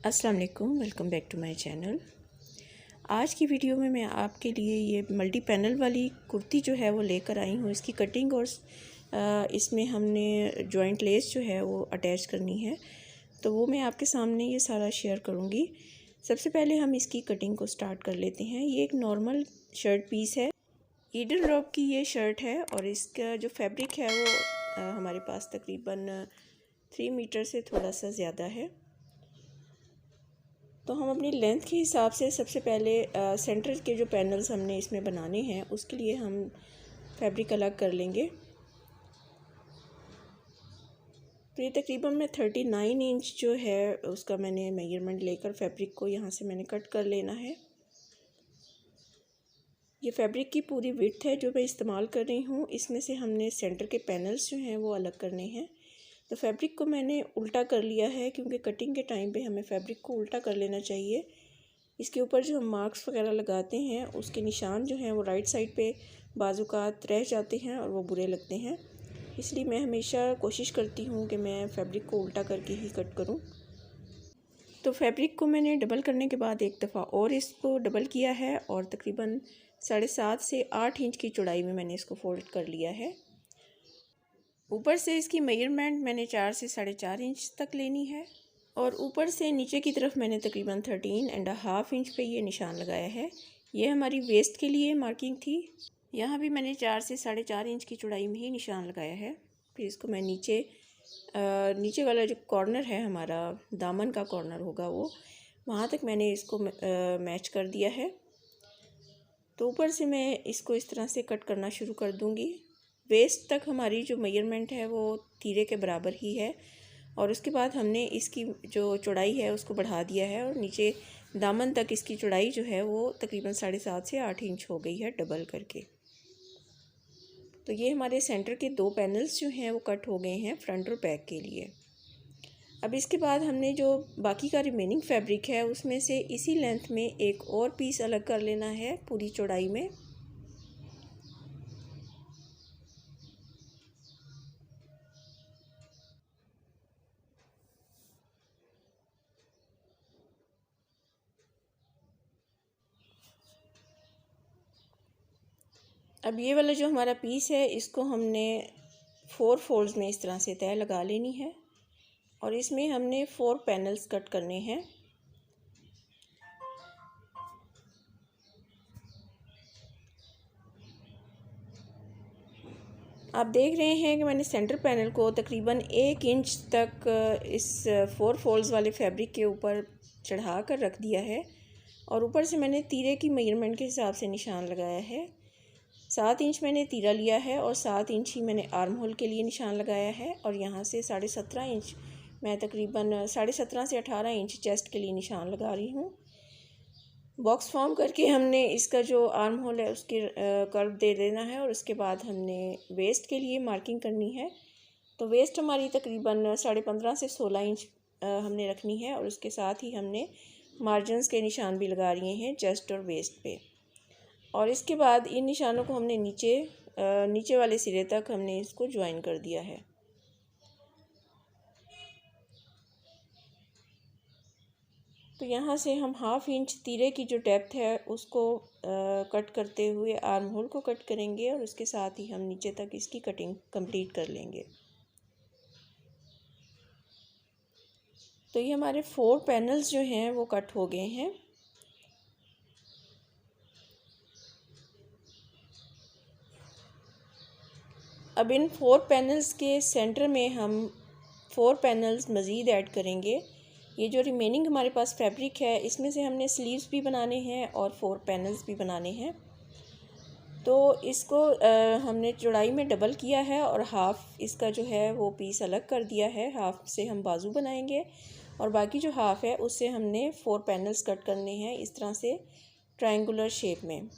अस्सलाम वालेकुम, welcome back to my channel. आज की वीडियो में मैं आपके लिए ये मल्टी पैनल वाली कुर्ती जो है वो लेकर आई हूँ। इसकी कटिंग और इसमें हमने जॉइंट लेस जो है वो अटैच करनी है, तो वो मैं आपके सामने ये सारा शेयर करूँगी। सबसे पहले हम इसकी कटिंग को स्टार्ट कर लेते हैं। ये एक नॉर्मल शर्ट पीस है, ईडन रॉब की ये शर्ट है और इसका जो फैब्रिक है वो हमारे पास तकरीबन 3 मीटर से थोड़ा सा ज़्यादा है। तो हम अपनी लेंथ के हिसाब से सबसे पहले सेंटर के जो पैनल्स हमने इसमें बनाने हैं उसके लिए हम फैब्रिक अलग कर लेंगे। तो ये तकरीबन मैं 39 इंच जो है उसका मैंने मेजरमेंट लेकर फैब्रिक को यहाँ से मैंने कट कर लेना है। ये फैब्रिक की पूरी विड्थ है जो मैं इस्तेमाल कर रही हूँ। इसमें से हमने सेंटर के पैनल्स जो हैं वो अलग करने हैं। तो फैब्रिक को मैंने उल्टा कर लिया है क्योंकि कटिंग के टाइम पे हमें फैब्रिक को उल्टा कर लेना चाहिए। इसके ऊपर जो हम मार्क्स वगैरह लगाते हैं उसके निशान जो हैं वो राइट साइड पे बाजुकात रह जाते हैं और वो बुरे लगते हैं। इसलिए मैं हमेशा कोशिश करती हूँ कि मैं फैब्रिक को उल्टा करके ही कट करूँ। तो फैब्रिक को मैंने डबल करने के बाद एक दफ़ा और इसको डबल किया है और तकरीबन 7.5 से 8 इंच की चौड़ाई में मैंने इसको फोल्ड कर लिया है। ऊपर से इसकी मेजरमेंट मैंने 4 से 4.5 इंच तक लेनी है और ऊपर से नीचे की तरफ मैंने तकरीबन 13.5 इंच पे ये निशान लगाया है। ये हमारी वेस्ट के लिए मार्किंग थी। यहाँ भी मैंने 4 से 4.5 इंच की चौड़ाई में ही निशान लगाया है। फिर इसको मैं नीचे वाला जो कॉर्नर है हमारा दामन का कॉर्नर होगा वो वहाँ तक मैंने इसको मैच कर दिया है। तो ऊपर से मैं इसको इस तरह से कट करना शुरू कर दूँगी। वेस्ट तक हमारी जो मेजरमेंट है वो तीरे के बराबर ही है और उसके बाद हमने इसकी जो चौड़ाई है उसको बढ़ा दिया है और नीचे दामन तक इसकी चौड़ाई जो है वो तकरीबन 7.5 से 8 इंच हो गई है डबल करके। तो ये हमारे सेंटर के 2 पैनल्स जो हैं वो कट हो गए हैं फ्रंट और बैक के लिए। अब इसके बाद हमने जो बाकी का रिमेनिंग फैब्रिक है उसमें से इसी लेंथ में एक और पीस अलग कर लेना है पूरी चौड़ाई में। अब ये वाला जो हमारा पीस है इसको हमने 4 फोल्ड्स में इस तरह से तय लगा लेनी है और इसमें हमने 4 पैनल्स कट करने हैं। आप देख रहे हैं कि मैंने सेंटर पैनल को तकरीबन 1 इंच तक इस 4 फोल्ड्स वाले फैब्रिक के ऊपर चढ़ा कर रख दिया है और ऊपर से मैंने तीरे की मेजरमेंट के हिसाब से निशान लगाया है। 7 इंच मैंने तीरा लिया है और 7 इंच ही मैंने आर्म होल के लिए निशान लगाया है और यहाँ से 17.5 इंच मैं तकरीबन 17.5 से 18 इंच चेस्ट के लिए निशान लगा रही हूँ। बॉक्स फॉर्म करके हमने इसका जो आर्म होल है उसके कर्व दे देना है और उसके बाद हमने वेस्ट के लिए मार्किंग करनी है। तो वेस्ट हमारी तकरीबन 15.5 से 16 इंच हमने रखनी है और उसके साथ ही हमने मार्जिन्स के निशान भी लगा रहे हैं चेस्ट और वेस्ट पे। और इसके बाद इन निशानों को हमने नीचे वाले सिरे तक हमने इसको ज्वाइन कर दिया है। तो यहाँ से हम 1/2 इंच तीरे की जो डेप्थ है उसको कट करते हुए आर्म होल को कट करेंगे और उसके साथ ही हम नीचे तक इसकी कटिंग कंप्लीट कर लेंगे। तो ये हमारे 4 पैनल्स जो हैं वो कट हो गए हैं। अब इन 4 पैनल्स के सेंटर में हम 4 पैनल्स मज़ीद ऐड करेंगे। ये जो रिमेनिंग हमारे पास फैब्रिक है इसमें से हमने स्लीव्स भी बनाने हैं और 4 पैनल्स भी बनाने हैं। तो इसको हमने चौड़ाई में डबल किया है और हाफ़ इसका जो है वो पीस अलग कर दिया है। हाफ़ से हम बाजू बनाएंगे और बाकी जो हाफ़ है उससे हमने 4 पैनल्स कट करने हैं इस तरह से ट्रायंगुलर शेप में।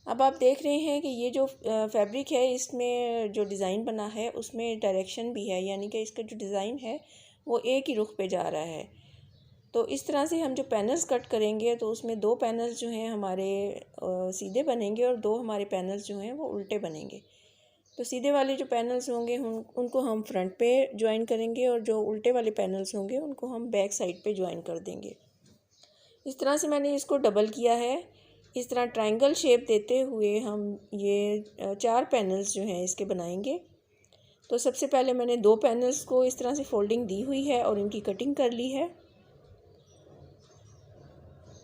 अब आप देख रहे हैं कि ये जो फैब्रिक है इसमें जो डिज़ाइन बना है उसमें डायरेक्शन भी है, यानी कि इसका जो डिज़ाइन है वो एक ही रुख पे जा रहा है। तो इस तरह से हम जो पैनल्स कट करेंगे तो उसमें 2 पैनल्स जो हैं हमारे सीधे बनेंगे और 2 हमारे पैनल्स जो हैं वो उल्टे बनेंगे। तो सीधे वाले जो पैनल्स होंगे उनको हम फ्रंट पे ज्वाइन करेंगे और जो उल्टे वाले पैनल्स होंगे उनको हम बैक साइड पे ज्वाइन कर देंगे। इस तरह से मैंने इसको डबल किया है। इस तरह ट्रायंगल शेप देते हुए हम ये 4 पैनल्स जो हैं इसके बनाएंगे। तो सबसे पहले मैंने 2 पैनल्स को इस तरह से फोल्डिंग दी हुई है और इनकी कटिंग कर ली है।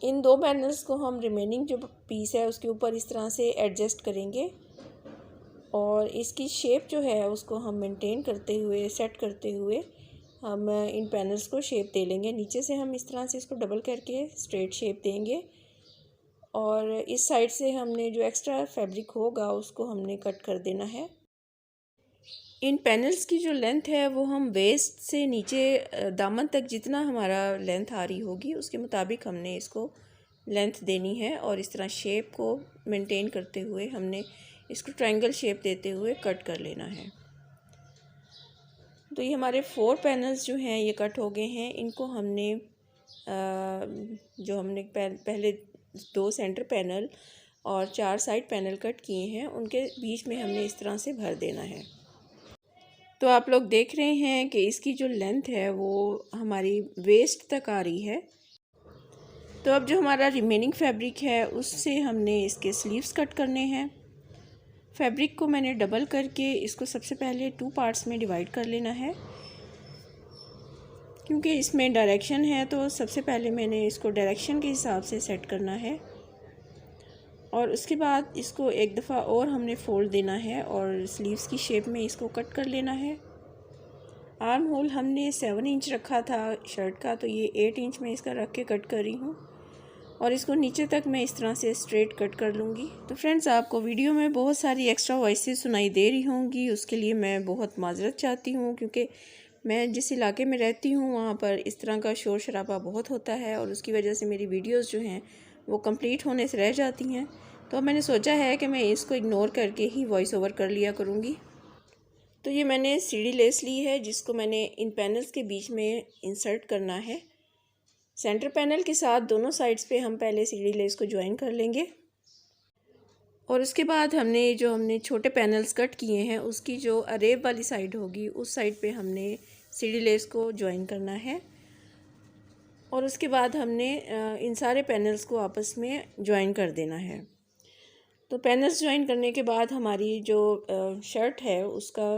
इन 2 पैनल्स को हम रिमेनिंग जो पीस है उसके ऊपर इस तरह से एडजस्ट करेंगे और इसकी शेप जो है उसको हम मेंटेन करते हुए, सेट करते हुए हम इन पैनल्स को शेप दे लेंगे। नीचे से हम इस तरह से इसको डबल करके स्ट्रेट शेप देंगे और इस साइड से हमने जो एक्स्ट्रा फैब्रिक होगा उसको हमने कट कर देना है। इन पैनल्स की जो लेंथ है वो हम वेस्ट से नीचे दामन तक जितना हमारा लेंथ आ रही होगी उसके मुताबिक हमने इसको लेंथ देनी है और इस तरह शेप को मेंटेन करते हुए हमने इसको ट्रायंगल शेप देते हुए कट कर लेना है। तो ये हमारे 4 पैनल्स जो हैं ये कट हो गए हैं। इनको हमने जो हमने पहले 2 सेंटर पैनल और 4 साइड पैनल कट किए हैं उनके बीच में हमने इस तरह से भर देना है। तो आप लोग देख रहे हैं कि इसकी जो लेंथ है वो हमारी वेस्ट तक आ रही है। तो अब जो हमारा रिमेनिंग फैब्रिक है उससे हमने इसके स्लीव्स कट करने हैं। फैब्रिक को मैंने डबल करके इसको सबसे पहले 2 पार्ट्स में डिवाइड कर लेना है। क्योंकि इसमें डायरेक्शन है तो सबसे पहले मैंने इसको डायरेक्शन के हिसाब से सेट करना है और उसके बाद इसको एक दफ़ा और हमने फोल्ड देना है और स्लीव्स की शेप में इसको कट कर लेना है। आर्म होल हमने 7 इंच रखा था शर्ट का, तो ये 8 इंच में इसका रख के कट कर रही हूँ और इसको नीचे तक मैं इस तरह से स्ट्रेट कट कर लूँगी। तो फ्रेंड्स, आपको वीडियो में बहुत सारी एक्स्ट्रा वॉइसेस सुनाई दे रही होंगी, उसके लिए मैं बहुत माजरत चाहती हूँ क्योंकि मैं जिस इलाके में रहती हूँ वहाँ पर इस तरह का शोर शराबा बहुत होता है और उसकी वजह से मेरी वीडियोस जो हैं वो कंप्लीट होने से रह जाती हैं। तो मैंने सोचा है कि मैं इसको इग्नोर करके ही वॉइस ओवर कर लिया करूँगी। तो ये मैंने सीढ़ी लेस ली है जिसको मैंने इन पैनल्स के बीच में इंसर्ट करना है। सेंटर पैनल के साथ दोनों साइड्स पे हम पहले सीढ़ी लेस को ज्वाइन कर लेंगे और उसके बाद हमने छोटे पैनल्स कट किए हैं उसकी जो अरेब वाली साइड होगी उस साइड पे हमने सीढ़ी लेस को ज्वाइन करना है और उसके बाद हमने इन सारे पैनल्स को आपस में ज्वाइन कर देना है। तो पैनल्स ज्वाइन करने के बाद हमारी जो शर्ट है उसका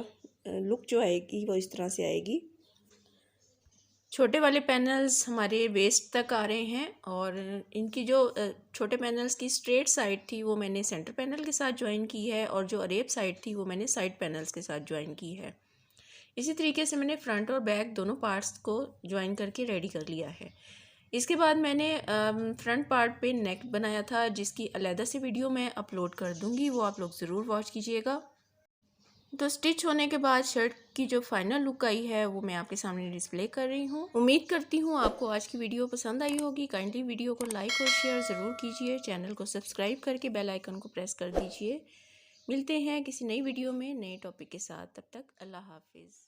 लुक जो आएगी वो इस तरह से आएगी। छोटे वाले पैनल्स हमारे वेस्ट तक आ रहे हैं और इनकी जो छोटे पैनल्स की स्ट्रेट साइड थी वो मैंने सेंटर पैनल के साथ ज्वाइन की है और जो अरेब साइड थी वो मैंने साइड पैनल्स के साथ ज्वाइन की है। इसी तरीके से मैंने फ्रंट और बैक दोनों पार्ट्स को ज्वाइन करके रेडी कर लिया है। इसके बाद मैंने फ्रंट पार्ट पे नेक बनाया था जिसकी अलहदा से वीडियो मैं अपलोड कर दूँगी, वो आप लोग ज़रूर वॉच कीजिएगा। तो स्टिच होने के बाद शर्ट की जो फाइनल लुक आई है वो मैं आपके सामने डिस्प्ले कर रही हूँ। उम्मीद करती हूँ आपको आज की वीडियो पसंद आई होगी। काइंडली वीडियो को लाइक और शेयर ज़रूर कीजिए, चैनल को सब्सक्राइब करके बेल आइकन को प्रेस कर दीजिए। मिलते हैं किसी नई वीडियो में नए टॉपिक के साथ, तब तक अल्लाह हाफिज़।